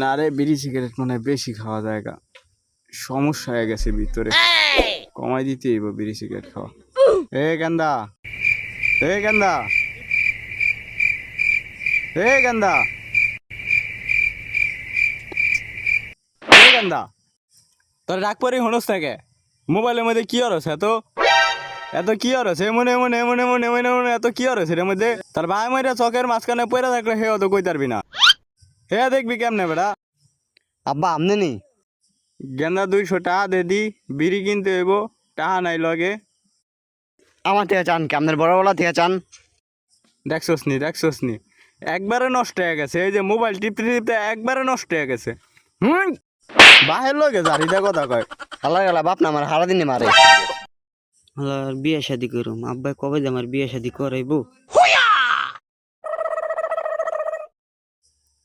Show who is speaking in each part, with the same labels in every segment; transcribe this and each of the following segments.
Speaker 1: না রে, বিড়ি সিগারেট মনে হয় বেশি খাওয়া জায়গা, সমস্যা হয়ে গেছে ভিতরে, কমাই দিতে হইব বিড়ি সিগারেট খাওয়া। এ গান্দা, এ গান্দা, এ গান্দা, এ গান্দা, তোর ডাক পরে হনস থাকে মোবাইলের মধ্যে কি আর আছে এত এত কি আর আছে মনে মনে মনে মনে মনে মনে এত কি আর আছে এর মধ্যে? তার ভাই মাইরা চকের মাঝখানে পয়রা থাকলে হে অত কই পারবি না, হে দেখবি কেমনে বেটা?
Speaker 2: আব্বা আমনে নি
Speaker 1: গেন্দা 200 টাকা দে দি, বিড়ি কিনতে হইব, টাকা নাই লগে।
Speaker 2: আমার থেকে চান কি আপনার বড় বলা থেকে চান?
Speaker 1: দেখছস নি একবারে নষ্ট হয়ে গেছে, এই যে মোবাইল টিপতে টিপতে একবারে নষ্ট হয়ে গেছে। বাহের লগে জারিদা কথা কয়।
Speaker 2: আল্লাহ গেলা বাপ না আমার হারা দিনে মারে।
Speaker 3: আর বিয়ে শাদি করুম, আব্বা কবে যে আমার বিয়ে শাদি করাইবো?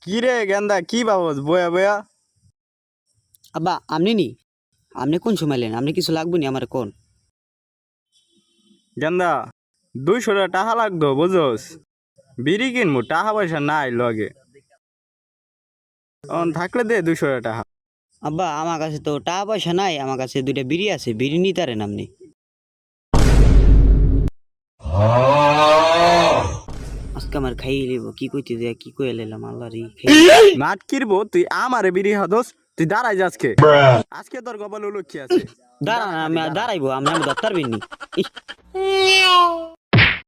Speaker 1: কি রে গেন্দা, কি বাবস বয়া বয়া?
Speaker 3: আব্বা আপনি নি, আপনি কোন সময় লেন? আপনি কিছু লাগবে নি আমার কোন?
Speaker 1: গেন্দা 200 টাকা লাগতো বুঝোস, বিড়ি কিনবো, টাকা পয়সা নাই লগে, থাকলে দে 200 টাকা।
Speaker 3: আব্বা আমার কাছে তো টাকা পয়সা নাই, আমার কাছে 2টা বিড়ি আছে, বিড়ি নিতে পারেন আপনি। আজকে আমার খাইয়ে লিব, কি কইতে দেয়া কি কইয়া লেলাম আল্লাহ রে।
Speaker 1: নাট কিরবো তুই আমারে বিড়ি হাদোস, তুই দাঁড়াই যা আজকে, আজকে তোর কপালে লক্ষ্মী আছে।
Speaker 3: দাঁড়ান, আমি দাঁড়াইবো, আমি ধরতে পারবেন নি।